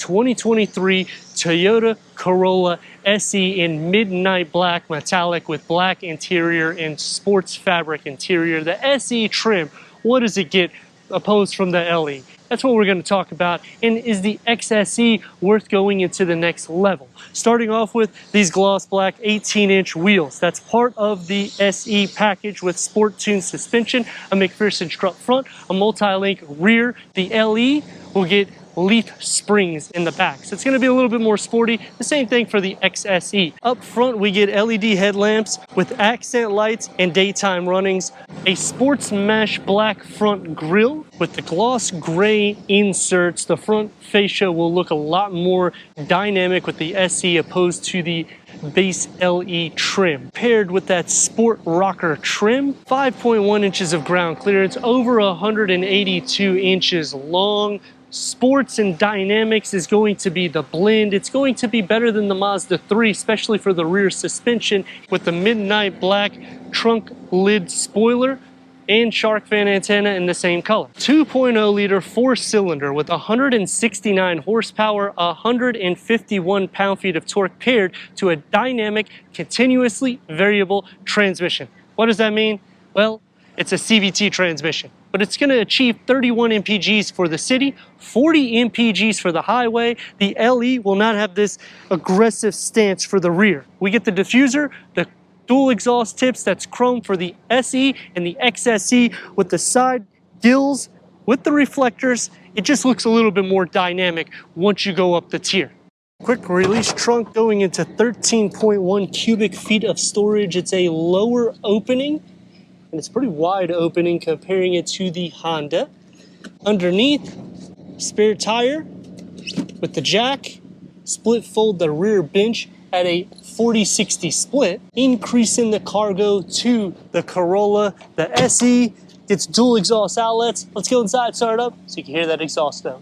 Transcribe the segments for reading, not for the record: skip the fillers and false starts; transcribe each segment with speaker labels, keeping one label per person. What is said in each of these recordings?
Speaker 1: 2023 Toyota Corolla SE in midnight black metallic with black interior and sports fabric interior. The SE trim, what does it get opposed from the LE? That's what we're going to talk about. And is the XSE worth going into the next level? Starting off with these gloss black 18-inch wheels. That's part of the SE package with sport tuned suspension, a McPherson strut front, a multi-link rear. The LE will get leaf springs in the back. So it's going to be a little bit more sporty. The same thing for the XSE. Up front, we get LED headlamps with accent lights and daytime runnings, a sports mesh black front grille with the gloss gray inserts. The front fascia will look a lot more dynamic with the SE opposed to the base LE trim. Paired with that sport rocker trim, 5.1 inches of ground clearance, over 182 inches long. Sports and dynamics is going to be the blend. It's going to be better than the Mazda 3, especially for the rear suspension with the midnight black trunk lid spoiler and shark fin antenna in the same color. 2.0 liter 4-cylinder with 169 horsepower, 151 pound-feet of torque paired to a dynamic, continuously variable transmission. What does that mean? Well, it's a CVT transmission, but it's going to achieve 31 mpgs for the city, 40 mpgs for the highway. The LE will not have this aggressive stance for the rear. We get the diffuser, the dual exhaust tips, that's chrome for the SE and the XSE with the side gills with the reflectors. It just looks a little bit more dynamic once you go up the tier. Quick release trunk going into 13.1 cubic feet of storage. It's a lower opening, and it's pretty wide opening comparing it to the Honda. Underneath, spare tire with the jack, split fold the rear bench at a 40-60 split, increasing the cargo to the Corolla. The SE gets dual exhaust outlets. Let's go inside, start it up so you can hear that exhaust though.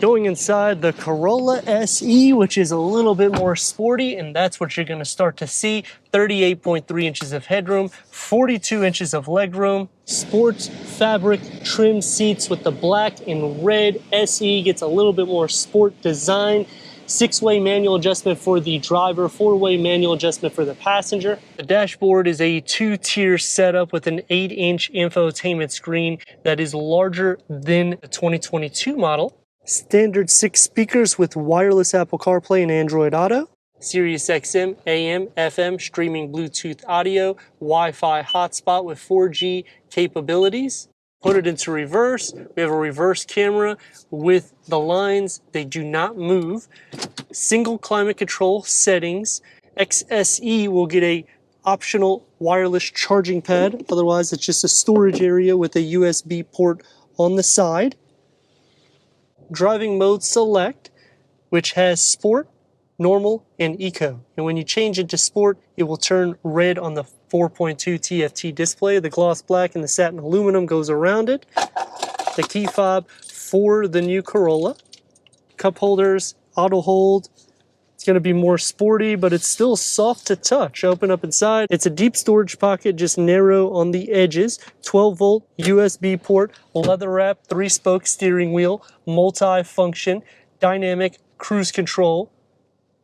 Speaker 1: Going inside the Corolla SE, which is a little bit more sporty, and that's what you're going to start to see. 38.3 inches of headroom, 42 inches of legroom, sports fabric trim seats with the black and red. SE gets a little bit more sport design. 6-way manual adjustment for the driver, 4-way manual adjustment for the passenger. The dashboard is a 2-tier setup with an 8-inch infotainment screen that is larger than the 2022 model. Standard 6 speakers with wireless Apple CarPlay and Android Auto. Sirius XM, AM, FM, streaming Bluetooth audio, Wi-Fi hotspot with 4G capabilities. Put it into reverse. We have a reverse camera with the lines. They do not move. Single climate control settings. XSE will get a optional wireless charging pad. Otherwise, it's just a storage area with a USB port on the side. Driving mode select, which has sport, normal, and eco. And when you change it to sport, it will turn red on the 4.2 TFT display. The gloss black and the satin aluminum goes around it. The key fob for the new Corolla. Cup holders, auto hold. It's going to be more sporty, but it's still soft to touch. Open up inside. It's a deep storage pocket, just narrow on the edges. 12-volt USB port, leather wrap, 3-spoke steering wheel, multi-function, dynamic cruise control,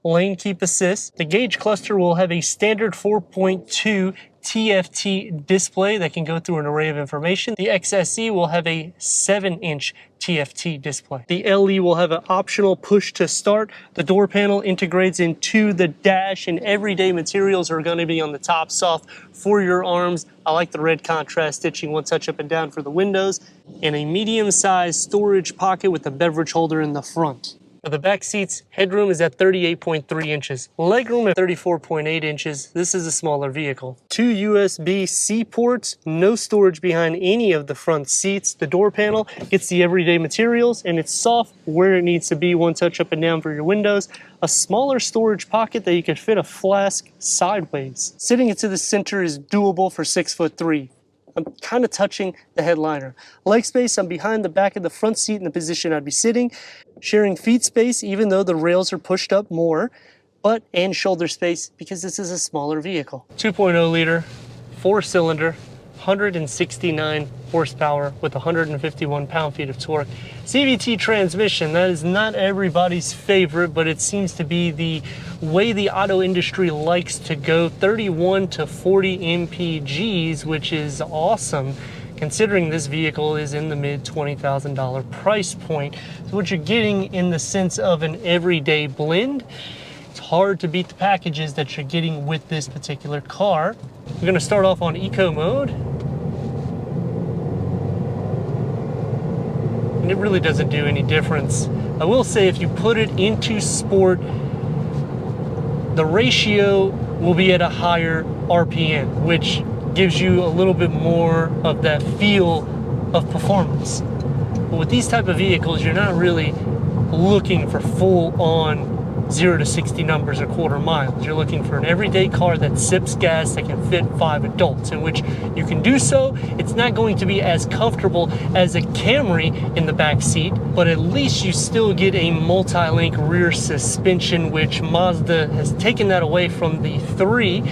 Speaker 1: lane keep assist. The gauge cluster will have a standard 4.2 TFT display that can go through an array of information. The XSE will have a 7-inch TFT display. The LE will have an optional push to start. The door panel integrates into the dash, and everyday materials are going to be on the top, soft for your arms. I like the red contrast stitching, one touch up and down for the windows, and a medium-sized storage pocket with a beverage holder in the front. For the back seats, headroom is at 38.3 inches. Legroom at 34.8 inches. This is a smaller vehicle. 2 USB-C ports, no storage behind any of the front seats. The door panel gets the everyday materials, and it's soft where it needs to be, one touch up and down for your windows. A smaller storage pocket that you can fit a flask sideways. Sitting into the center is doable for 6'3". I'm kind of touching the headliner. Leg space, I'm behind the back of the front seat in the position I'd be sitting. Sharing feet space, even though the rails are pushed up more. butt and shoulder space because this is a smaller vehicle. 2.0 liter, 4-cylinder, 169 horsepower with 151 pound-feet of torque. CVT transmission, that is not everybody's favorite, but it seems to be the way the auto industry likes to go. 31 to 40 mpgs, which is awesome considering this vehicle is in the mid $20,000 price point. So what you're getting in the sense of an everyday blend, it's hard to beat the packages that you're getting with this particular car. We're gonna start off on eco mode. And it really doesn't do any difference. I will say if you put it into sport, the ratio will be at a higher RPM, which gives you a little bit more of that feel of performance. But with these type of vehicles, you're not really looking for full on 0 to 60 numbers or quarter miles. You're looking for an everyday car that sips gas that can fit 5 adults, in which you can do so. It's not going to be as comfortable as a Camry in the back seat, but at least you still get a multi-link rear suspension, which Mazda has taken that away from the 3.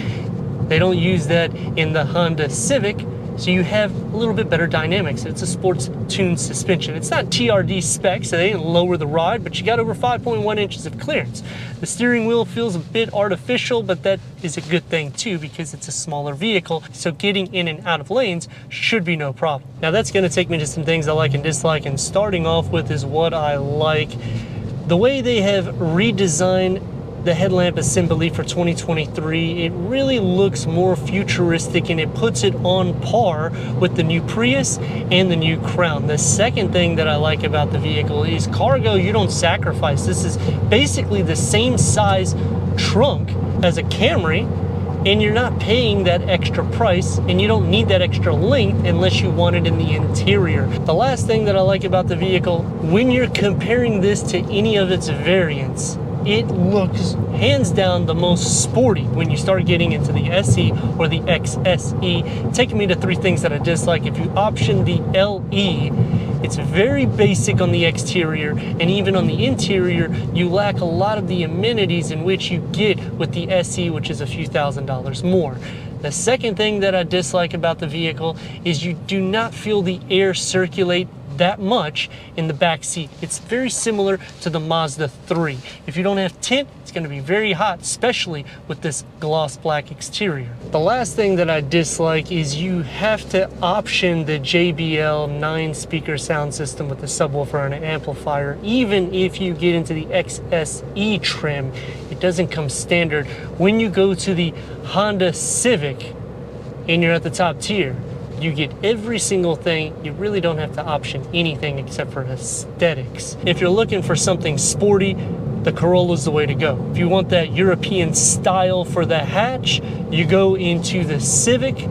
Speaker 1: They don't use that in the Honda Civic, so you have a little bit better dynamics. It's a sports tuned suspension. It's not TRD specs, so they didn't lower the ride, but you got over 5.1 inches of clearance. The steering wheel feels a bit artificial, but that is a good thing too because it's a smaller vehicle, so getting in and out of lanes should be no problem. Now that's gonna take me to some things I like and dislike, and starting off with is what I like. The way they have redesigned the headlamp assembly for 2023, it really looks more futuristic and it puts it on par with the new Prius and the new Crown. The second thing that I like about the vehicle is cargo you don't sacrifice. This is basically the same size trunk as a Camry, and you're not paying that extra price, and you don't need that extra length unless you want it in the interior. The last thing that I like about the vehicle, when you're comparing this to any of its variants, it looks hands down the most sporty when you start getting into the SE or the XSE. Taking me to 3 things that I dislike. If you option the LE, it's very basic on the exterior, and even on the interior, you lack a lot of the amenities in which you get with the SE, which is a few $1,000s more. The second thing that I dislike about the vehicle is you do not feel the air circulate that much in the back seat. It's very similar to the Mazda 3. If you don't have tint, it's going to be very hot, especially with this gloss black exterior. The last thing that I dislike is you have to option the JBL 9-speaker sound system with a subwoofer and an amplifier. Even if you get into the XSE trim, it doesn't come standard. When you go to the Honda Civic and you're at the top tier, you get every single thing. You really don't have to option anything except for aesthetics. If you're looking for something sporty, the Corolla is the way to go. If you want that European style for the hatch, you go into the Civic,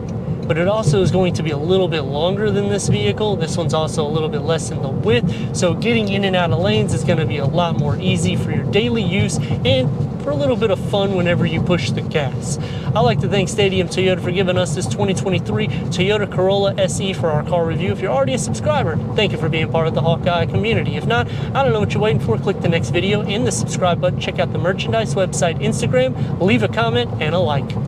Speaker 1: but it also is going to be a little bit longer than this vehicle. This one's also a little bit less in the width, so getting in and out of lanes is going to be a lot more easy for your daily use and for a little bit of fun whenever you push the gas. I'd like to thank Stadium Toyota for giving us this 2023 Toyota Corolla SE for our car review. If you're already a subscriber, thank you for being part of the Hawkeye community. If not, I don't know what you're waiting for. Click the next video and the subscribe button. Check out the merchandise website, Instagram, leave a comment and a like.